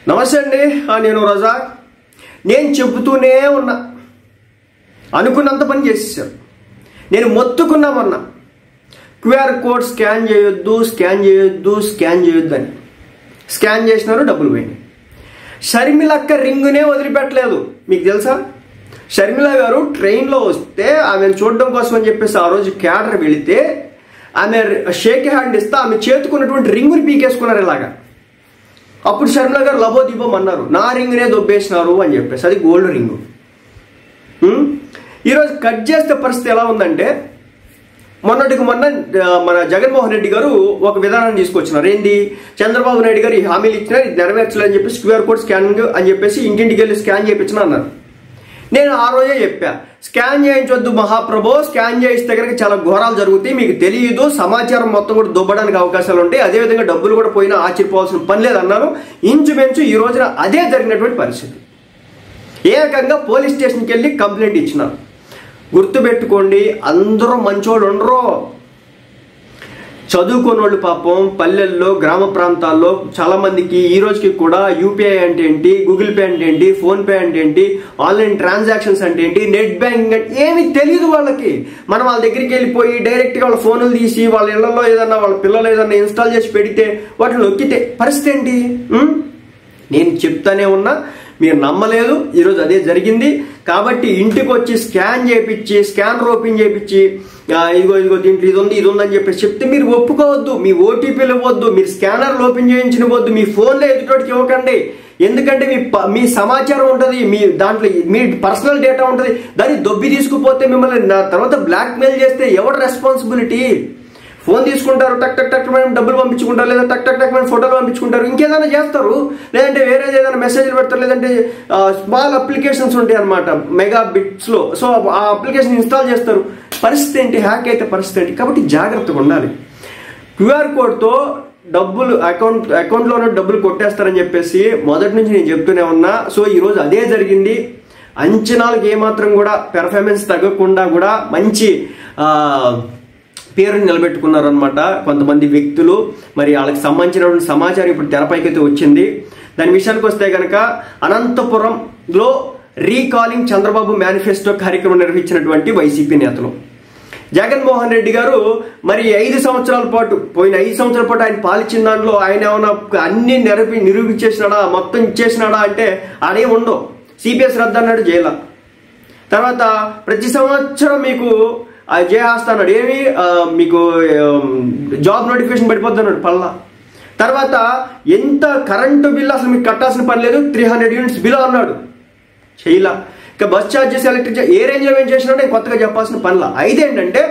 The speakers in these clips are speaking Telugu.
నమస్తే అండి, నేను రజాక్. నేను చెబుతూనే ఉన్నా, అనుకున్నంత పని చేసేసారు. నేను మొత్తుకున్నామన్నా క్యూఆర్ కోడ్ స్కాన్ చేయొద్దు అని. స్కాన్ చేసినారు, డబ్బులు పోయినాయి. షర్మిలక్క రింగునే వదిలిపెట్టలేదు. మీకు తెలుసా, షర్మిల గారు ట్రైన్లో వస్తే ఆమెను చూడడం కోసం అని చెప్పేసి ఆ రోజు క్యాడర్ వెళితే ఆమె షేక్ హ్యాండ్ ఇస్తే ఆమె చేతుకున్నటువంటి రింగుని పీకేసుకున్నారు ఇలాగా. అప్పుడు షర్మిల గారు లబోదీపం అన్నారు, నా రింగునే దొబ్బేసినారు అని చెప్పేసి. అది గోల్డ్ రింగు. ఈరోజు కట్ చేస్తే పరిస్థితి ఎలా ఉందంటే, మొన్న మన జగన్మోహన్ రెడ్డి గారు ఒక విధానాన్ని తీసుకొచ్చినారు. ఏంది, చంద్రబాబు నాయుడు గారు ఈ హామీలు ఇచ్చినా ఇది నెరవేర్చలేదని చెప్పేసి క్యూఆర్ కోడ్ స్కానింగ్ అని చెప్పేసి ఇంటింటికి వెళ్ళి స్కాన్ చేయించిన అన్నారు. నేను ఆ రోజే చెప్పా, స్కాన్ చేయించొద్దు మహాప్రభో, స్కాన్ చేయిస్తే కనుక చాలా ఘోరాలు జరుగుతాయి, మీకు తెలియదు, సమాచారం మొత్తం కూడా దుబ్బడానికి అవకాశాలు ఉంటాయి, అదేవిధంగా డబ్బులు కూడా పోయినా ఆశ్చర్యపోవాల్సిన పని లేదన్నారు. ఇంచుమించు ఈ రోజున అదే జరిగినటువంటి పరిస్థితి. ఏకంగా పోలీస్ స్టేషన్కి వెళ్ళి కంప్లైంట్ ఇచ్చినారు. గుర్తుపెట్టుకోండి, అందరూ మంచోళ్ళు ఉండరు. చదువుకున్న వాళ్ళు పాపం పల్లెల్లో, గ్రామ ప్రాంతాల్లో చాలా మందికి ఈ రోజుకి కూడా యూపీఐ అంటే ఏంటి, గూగుల్ పే అంటే ఏంటి, ఫోన్ పే అంటే ఏంటి, ఆన్లైన్ ట్రాన్సాక్షన్స్ అంటే ఏంటి, నెట్ బ్యాంకింగ్ అంటే ఏమీ తెలియదు వాళ్ళకి. మనం వాళ్ళ దగ్గరికి వెళ్ళిపోయి డైరెక్ట్గా వాళ్ళ ఫోన్లు తీసి వాళ్ళ ఇళ్లలో ఏదన్నా వాళ్ళ పిల్లలు ఏదన్నా ఇన్స్టాల్ చేసి పెడితే వాటిని నొక్కితే పరిస్థితి ఏంటి? నేను చెప్తానే ఉన్నా, మీరు నమ్మలేదు. ఈరోజు అదే జరిగింది. కాబట్టి ఇంటికి వచ్చి స్కాన్ చేయించి, స్కానర్ ఓపెన్ చేయించి, ఇదిగో దీంట్లో ఇది ఉందని చెప్పేసి చెప్తే మీరు ఒప్పుకోవద్దు. మీ ఓటీపీలు ఇవ్వద్దు, మీరు స్కానర్లు ఓపెన్ చేయించవద్దు, మీ ఫోన్లో ఎదుటోటికి ఇవ్వకండి. ఎందుకంటే మీ సమాచారం ఉంటుంది, మీ దాంట్లో మీ పర్సనల్ డేటా ఉంటుంది. దాన్ని దొబ్బి తీసుకుపోతే మిమ్మల్ని తర్వాత బ్లాక్మెయిల్ చేస్తే ఎవరు రెస్పాన్సిబిలిటీ? ఫోన్ తీసుకుంటారు, టక్ టక్ టక్ మనం డబ్బులు పంపించుకుంటారు, లేదా టక్ టక్ టక్ మనం ఫోటోలు పంపించుకుంటారు, ఇంకేదైనా చేస్తారు, లేదంటే వేరే ఏదైనా మెసేజ్లు పెడతారు, లేదంటే స్మాల్ అప్లికేషన్స్ ఉంటాయి అనమాట మెగా బిట్స్లో. సో ఆ అప్లికేషన్ ఇన్స్టాల్ చేస్తారు. పరిస్థితి ఏంటి? హ్యాక్ అయితే పరిస్థితి ఏంటి? కాబట్టి జాగ్రత్తగా ఉండాలి. క్యూఆర్ కోడ్తో డబ్బులు అకౌంట్లో ఉన్న డబ్బులు కొట్టేస్తారని చెప్పేసి మొదటి నుంచి నేను చెప్తూనే ఉన్నా. సో ఈరోజు అదే జరిగింది. అంచనాలకు ఏమాత్రం కూడా పెర్ఫార్మెన్స్ తగ్గకుండా కూడా మంచి పేరుని నిలబెట్టుకున్నారు అనమాట కొంతమంది వ్యక్తులు. మరి వాళ్ళకి సంబంధించినటువంటి సమాచారం ఇప్పుడు తెరపైకైతే వచ్చింది. దాని విషయానికి వస్తే కనుక అనంతపురంలో రీకాలింగ్ చంద్రబాబు మేనిఫెస్టో కార్యక్రమం నిర్వహించినటువంటి వైసీపీ నేతలు జగన్మోహన్ రెడ్డి గారు మరి 5 సంవత్సరాల పాటు ఆయన పాలించిన దాంట్లో ఆయన ఏమైనా అన్ని నిరూపించేసినాడా, మొత్తం ఇచ్చేసినాడా అంటే అదే ఉండవు. సిపిఎస్ రద్దు అన్నాడు, జైలా. తర్వాత ప్రతి సంవత్సరం మీకు జయహాస్తా అన్నాడు, ఏమి మీకు జాబ్ నోటిఫికేషన్ పడిపోద్ది అన్నాడు, పల్లా. తర్వాత ఎంత కరెంటు బిల్లు అసలు మీకు కట్టాల్సిన పని లేదు, 300 యూనిట్స్ బిల్ అన్నాడు, చేయలా. ఇక బస్ ఛార్జెస్, ఎలక్ట్రిక్ ఛార్జ్ ఏ రేంజ్లో ఏం చేసినా నేను కొత్తగా చెప్పాల్సిన పనిలా. ఐదేంటంటే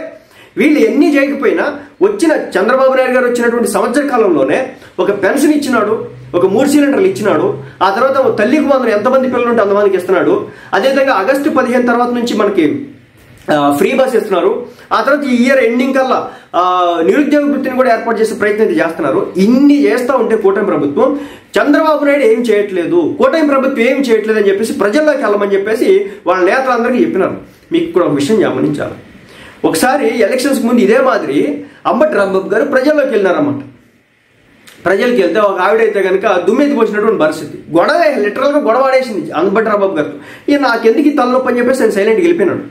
వీళ్ళు ఎన్ని చేయకపోయినా వచ్చిన చంద్రబాబు నాయుడు గారు వచ్చినటువంటి సంవత్సర కాలంలోనే ఒక పెన్షన్ ఇచ్చినాడు, ఒక 3 సిలిండర్లు ఇచ్చినాడు. ఆ తర్వాత తల్లికి వందలు ఎంతమంది పిల్లలు ఉంటే అంతమందికి ఇస్తున్నాడు. అదేవిధంగా ఆగస్టు 15 తర్వాత నుంచి మనకి ఫ్రీ బస్ ఇస్తున్నారు. ఆ తర్వాత ఈ ఇయర్ ఎండింగ్ కల్లా నిరుద్యోగ వృత్తిని కూడా ఏర్పాటు చేసే ప్రయత్నం చేస్తున్నారు. ఇన్ని చేస్తూ ఉంటే కూటమి ప్రభుత్వం, చంద్రబాబు నాయుడు ఏం చేయట్లేదు, కూటమి ప్రభుత్వం ఏం చేయట్లేదు అని చెప్పేసి ప్రజల్లోకి వెళ్ళమని చెప్పేసి వాళ్ళ నేతలందరికీ చెప్పినారు. మీకు కూడా ఒక విషయం గమనించాలి. ఒకసారి ఎలక్షన్స్ ముందు ఇదే మాదిరి అంబటి రాంబాబు గారు ప్రజల్లోకి వెళ్ళినారన్నమాట. ప్రజలకి వెళ్తే ఒక ఆవిడైతే కనుక దుమ్మెత్తి పోసినటువంటి పరిస్థితి, లిటరల్గా గొడవ ఆడేసింది అంబటి రాంబాబు గారు. నాకెందుకు ఈ తలనొప్పి అని చెప్పేసి ఆయన సైలెంట్గా వెళ్ళిపోయినాడు.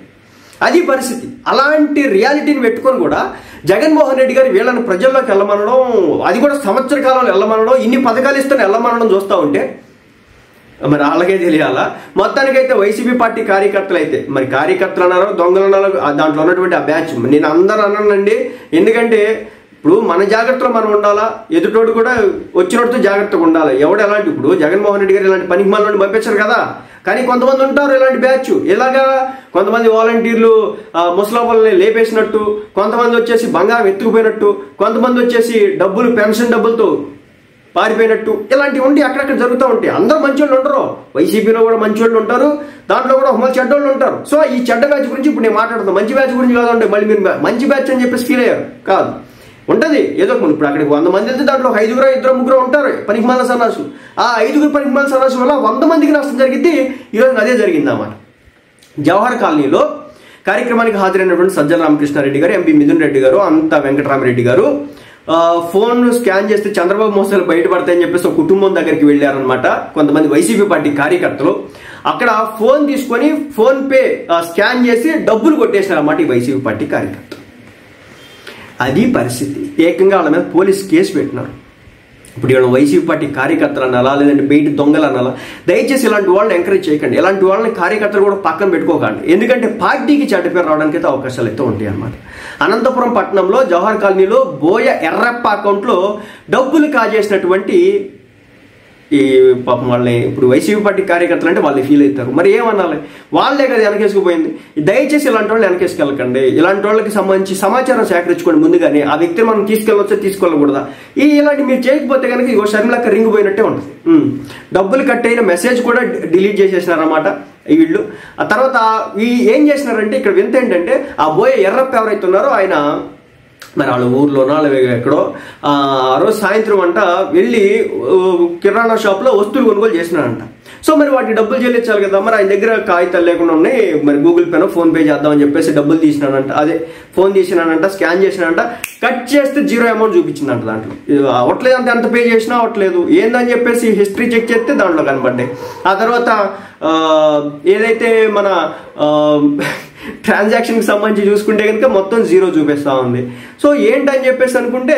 అది పరిస్థితి. అలాంటి రియాలిటీని పెట్టుకొని కూడా జగన్మోహన్ రెడ్డి గారు వీళ్ళని ప్రజల్లోకి వెళ్ళమనడం, అది కూడా సంవత్సర కాలంలో వెళ్ళమనడం, ఇన్ని పథకాలు ఇస్తాను వెళ్ళమనడం చూస్తూ ఉంటే మరి వాళ్ళకే తెలియాలా. మొత్తానికైతే వైసీపీ పార్టీ కార్యకర్తలు అయితే, మరి కార్యకర్తలు అన్నారో దొంగలు అన్నారో, దాంట్లో ఉన్నటువంటి ఆ బ్యాచ్ నేను అందరూ అన్నానండి. ఎందుకంటే ఇప్పుడు మన జాగ్రత్తలో మనం ఉండాలా, ఎదుటోడు కూడా వచ్చినట్టు జాగ్రత్తగా ఉండాలి. ఎవడు ఎలాంటి, ఇప్పుడు జగన్మోహన్ రెడ్డి గారు ఇలాంటి పనికి మనల్ని పంపించారు కదా, కానీ కొంతమంది ఉంటారు ఇలాంటి బ్యాచ్. ఇలాగా కొంతమంది వాలంటీర్లు ముసలాపల్ని లేపేసినట్టు, కొంతమంది వచ్చేసి బంగారం ఎత్తుకుపోయినట్టు, కొంతమంది వచ్చేసి డబ్బులు పెన్షన్ డబ్బులతో పారిపోయినట్టు, ఇలాంటివి ఉండి అక్కడక్కడ జరుగుతూ ఉంటాయి. అందరూ మంచోళ్ళు ఉంటారు, వైసీపీలో కూడా మంచోళ్ళు ఉంటారు, దాంట్లో కూడా ఒక చెడ్డోళ్ళు ఉంటారు. సో ఈ చెడ్డ బ్యాచ్ గురించి ఇప్పుడు నేను మాట్లాడుతాను, మంచి బ్యాచ్ గురించి కాదండి. మళ్ళీ మీరు మంచి బ్యాచ్ అని చెప్పేసి ఫీల్ అయ్యారు కాదు, ఉంటుంది ఏదో కొన్ని. ఇప్పుడు అక్కడికి 100 మంది వెళ్తే దాంట్లో 5 2 3 ఉంటారు పనికిమాల సన్నాసులు. ఆ 5 పనికిమాల సన్నాసుల వల్ల 100 మందికి నష్టం జరిగింది. ఈరోజు అదే జరిగింది అన్నమాట. జవహర్ కాలనీలో కార్యక్రమానికి హాజరైనటువంటి సజ్జల రామకృష్ణారెడ్డి గారు, ఎంపీ మిథున్ రెడ్డి గారు, అంతా వెంకటరామరెడ్డి గారు, ఫోన్ స్కాన్ చేస్తే చంద్రబాబు మోసాలు బయటపడతాయని చెప్పేసి ఒక కుటుంబం దగ్గరికి వెళ్ళారనమాట కొంతమంది వైసీపీ పార్టీ కార్యకర్తలు. అక్కడ ఫోన్ తీసుకొని ఫోన్ పే స్కాన్ చేసి డబ్బులు కొట్టేశారన్నమాట ఈ వైసీపీ పార్టీ కార్యకర్తలు. అది పరిస్థితి. ఏకంగా వాళ్ళ మీద పోలీస్ కేసు పెట్టినారు. ఇప్పుడు వీళ్ళ వైసీపీ పార్టీ కార్యకర్తలు అనాలా, లేదంటే బయట దొంగలు అనాలా? దయచేసి ఇలాంటి వాళ్ళని ఎంకరేజ్ చేయకండి. ఇలాంటి వాళ్ళని కార్యకర్తలు కూడా పక్కన పెట్టుకోకండి. ఎందుకంటే పార్టీకి చెడ్డ పేరు రావడానికి అయితే అవకాశాలు అయితే ఉంటాయి అన్నమాట. అనంతపురం పట్టణంలో జవహర్ కాలనీలో బోయ ఎర్రప్ప అకౌంట్లో డబ్బులు కాజేసినటువంటి ఈ పాపం వాళ్ళని ఇప్పుడు వైసీపీ పార్టీ కార్యకర్తలు అంటే వాళ్ళు ఫీల్ అవుతారు. మరి ఏమనాలి? వాళ్ళే కదా వెనకేసుకుపోయింది. దయచేసి ఇలాంటి వాళ్ళు వెనకేసుకెళ్ళకండి. ఇలాంటి వాళ్ళకి సంబంధించి సమాచారం సేకరించుకోండి ముందుగానే. ఆ వ్యక్తిని మనం తీసుకెళ్ళవచ్చా తీసుకెళ్ళకూడదా ఇలాంటి మీరు చేయకపోతే కనుక ఇగో షర్మిలక్క రింగ్ పోయినట్టే ఉంటుంది. డబ్బులు కట్ అయిన మెసేజ్ కూడా డిలీట్ చేసేసినారన్నమాట వీళ్ళు. ఆ తర్వాత ఏం చేసినారంటే ఇక్కడ వింత ఏంటంటే ఆ బోయ ఎర్రప్ప ఎవరైతే ఉన్నారో ఆయన మరి వాళ్ళ ఊర్లోనో వాళ్ళ ఎక్కడో ఆ రోజు సాయంత్రం అంట వెళ్ళి కిరాణా షాప్లో వస్తువులు కొనుగోలు చేసినాడంట. సో మరి వాటికి డబ్బులు చెల్లించాలి కదా. మరి ఆయన దగ్గర కాగితాలు లేకుండా ఉన్నాయి. మరి గూగుల్ పేనో ఫోన్ పే చేద్దామని చెప్పేసి డబ్బులు తీసినాడంట. అదే ఫోన్ తీసినాడంట, స్కాన్ చేసినాడంట. కట్ చేస్తే 0 అమౌంట్ చూపించిందంట. దాంట్లో అవట్లేదు అంటే ఎంత పే చేసినా అవట్లేదు. ఏందని చెప్పేసి హిస్టరీ చెక్ చేస్తే దాంట్లో కనబడ్డాయి. ఆ తర్వాత ఏదైతే మన ట్రాన్సాక్షన్కి సంబంధించి చూసుకుంటే కనుక మొత్తం 0 చూపిస్తూ ఉంది. సో ఏంటని చెప్పేసి అనుకుంటే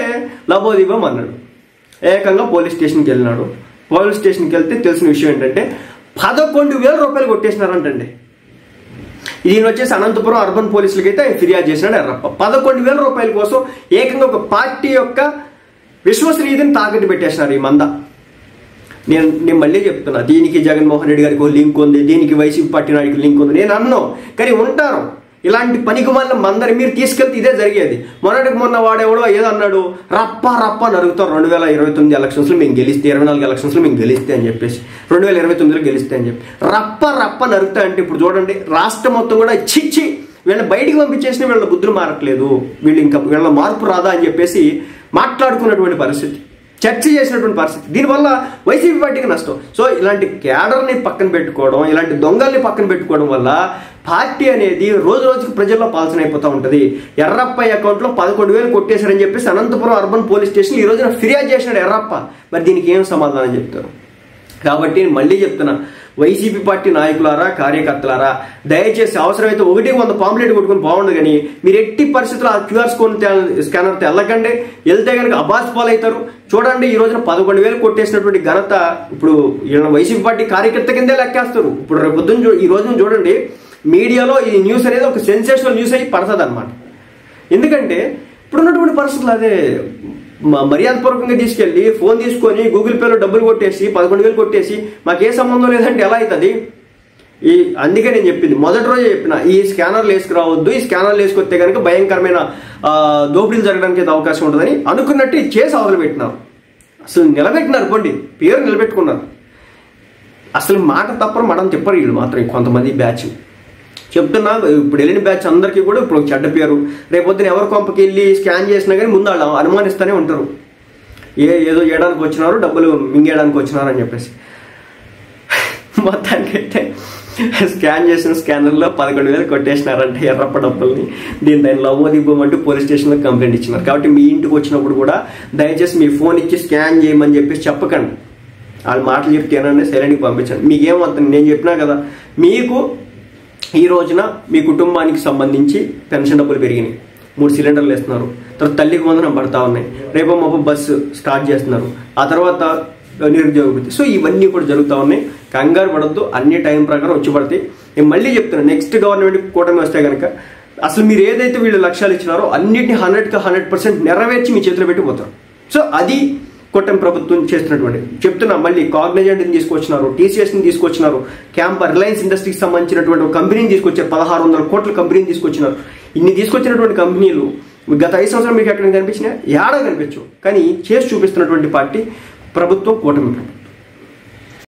లబోదిబం అన్నాడు. ఏకంగా పోలీస్ స్టేషన్కి వెళ్ళినాడు. పోలీస్ స్టేషన్కి వెళ్తే తెలిసిన విషయం ఏంటంటే 11,000 రూపాయలు కొట్టేసినారంటండి. దీని వచ్చేసి అనంతపురం అర్బన్ పోలీసులకి అయితే ఫిర్యాదు చేసినాడు ఎర్రప్ప. 11,000 రూపాయల కోసం ఏకంగా ఒక పార్టీ యొక్క విశ్వసనీయతని తాకట్టు పెట్టేసినారు ఈ మంద. నేను మళ్ళీ చెప్తున్నా, దీనికి జగన్మోహన్ రెడ్డి గారికి లింక్ ఉంది, దీనికి వైసీపీ పార్టీ నాయకులు లింక్ ఉంది నేను అన్నాను. కానీ ఉంటారు ఇలాంటి పనికి మళ్ళీ మందరి మీరు తీసుకెళ్తే ఇదే జరిగేది. మొన్న వాడేవాడో ఏదో అన్నాడు, రప్ప నరుగుతాం 2029 ఎలక్షన్స్లో మేము గెలిస్తే, 24 ఎలక్షన్స్లో మేము గెలిస్తే అని చెప్పేసి, 2029లో గెలిస్తే అని చెప్పి రప్ప నరుగుతా అంటే ఇప్పుడు చూడండి రాష్ట్రం మొత్తం కూడా చిచ్చి వీళ్ళని బయటికి పంపించేసిన వీళ్ళ బుద్ధులు మారట్లేదు, వీళ్ళ మార్పు రాదా అని చెప్పేసి మాట్లాడుకున్నటువంటి పరిస్థితి, చర్చ చేసినటువంటి పరిస్థితి. దీనివల్ల వైసీపీ పార్టీకి నష్టం. సో ఇలాంటి క్యాడర్ని పక్కన పెట్టుకోవడం, ఇలాంటి దొంగల్ని పక్కన పెట్టుకోవడం వల్ల పార్టీ అనేది రోజు రోజుకి ప్రజల్లో పాల్సన్ అయిపోతూ ఉంటుంది. ఎర్రప్ప అకౌంట్లో 11,000 కొట్టేశారని చెప్పేసి అనంతపురం అర్బన్ పోలీస్ స్టేషన్ ఈ రోజున ఫిర్యాదు చేసినాడు ఎర్రప్ప. మరి దీనికి ఏం సమాధానం చెప్తారు? కాబట్టి మళ్ళీ చెప్తున్నా, వైసీపీ పార్టీ నాయకులారా, కార్యకర్తలారా, దయచేసి అవసరమైతే 100 పాంప్లెట్ కొట్టుకుని బాగుండదు. కానీ మీరు ఎట్టి పరిస్థితుల్లో ఆ క్యూఆర్ స్కానర్తో వెళ్ళకండి. వెళ్తే కనుక అబాస్ పాలు అవుతారు. చూడండి ఈ రోజున 11,000 కొట్టేసినటువంటి ఘనత ఇప్పుడు వైసీపీ పార్టీ కార్యకర్త కిందే లెక్కేస్తారు. ఇప్పుడు రేపు పొద్దున్న ఈ రోజున చూడండి మీడియాలో ఈ న్యూస్ అనేది ఒక సెన్సేషనల్ న్యూస్ అయ్యి పడుతుంది అనమాట. ఎందుకంటే ఇప్పుడున్నటువంటి పరిస్థితులు అదే. మర్యాదపూర్వకంగా తీసుకెళ్ళి ఫోన్ తీసుకొని గూగుల్ పేలో డబ్బులు కొట్టేసి 11,000 కొట్టేసి మాకే సంబంధం లేదంటే ఎలా అవుతుంది? అందుకే నేను చెప్పింది మొదటి రోజే చెప్పిన, ఈ స్కానర్లు వేసుకురావద్దు, ఈ స్కానర్లు వేసుకొస్తే కనుక భయంకరమైన దోపిడీలు జరగడానికి అవకాశం ఉంటుందని అనుకున్నట్టు చేసి అవసరం పెట్టినారు. అసలు నిలబెట్టినారు, పోండి పేరు నిలబెట్టుకున్నారు. అసలు మాట తప్పరు మడం తిప్పరు వీళ్ళు మాత్రం కొంతమంది బ్యాచ్. చెప్తున్నా ఇప్పుడు వెళ్ళిన బ్యాచ్ అందరికీ కూడా ఇప్పుడు చెడ్డ పేరు. రేపొద్దున ఎవరి కొంపకి వెళ్ళి స్కాన్ చేసినా కానీ ముందు వాళ్ళు అనుమానిస్తూనే ఉంటారు, ఏదో చేయడానికి వచ్చినారు, డబ్బులు మింగేయడానికి వచ్చినారు అని చెప్పేసి. మొత్తానికైతే స్కాన్ చేసిన స్కానర్లో 11,000 కొట్టేసినారంటే ఎర్రప్ప డబ్బుల్ని. దాన్ని లవోదిబ్బమంటూ పోలీస్ స్టేషన్లో కంప్లైంట్ ఇచ్చినారు. కాబట్టి మీ ఇంటికి వచ్చినప్పుడు కూడా దయచేసి మీ ఫోన్ ఇచ్చి స్కాన్ చేయమని చెప్పేసి చెప్పకండి. వాళ్ళ మాటలు చెప్తేనండి సైలెంట్కి పంపించండి. మీకేమవుతుంది? నేను చెప్పినా కదా, మీకు ఈ రోజున మీ కుటుంబానికి సంబంధించి పెన్షన్ డబ్బులు పెరిగినాయి, 3 సిలిండర్లు వేస్తున్నారు, తర్వాత తల్లికి వందనం పడతా ఉన్నాయి, రేపో మాపో బస్సు స్టార్ట్ చేస్తున్నారు, ఆ తర్వాత నిరుద్యోగ వృత్తి. సో ఇవన్నీ కూడా జరుగుతూ ఉన్నాయి. కంగారు పడద్దు, అన్ని టైం ప్రకారం వచ్చి పడతాయి. నేను మళ్ళీ చెప్తున్నాను, నెక్స్ట్ గవర్నమెంట్ కూటమి వస్తే కనుక అసలు మీరు ఏదైతే వీళ్ళు లక్ష్యాలు ఇచ్చినారో అన్నింటినీ 100% నెరవేర్చి మీ చేతిలో పెట్టిపోతారు. సో అది కూటమి ప్రభుత్వం చేస్తున్నటువంటి చెప్తున్నా. మళ్ళీ కాగ్నిజెంట్ని తీసుకొచ్చినారు, టీసీఎస్ని తీసుకొచ్చినారు, రిలయన్స్ ఇండస్ట్రీకి సంబంధించినటువంటి ఒక కంపెనీని తీసుకొచ్చారు, 1,600 కోట్ల కంపెనీని తీసుకొచ్చినారు. ఇన్ని తీసుకొచ్చినటువంటి కంపెనీలు గత 5 సంవత్సరాలు మీకు ఎక్కడ కనిపించినా ఏడా కనిపించవు. కానీ చేసి చూపిస్తున్నటువంటి పార్టీ ప్రభుత్వం, కూటమి ప్రభుత్వం.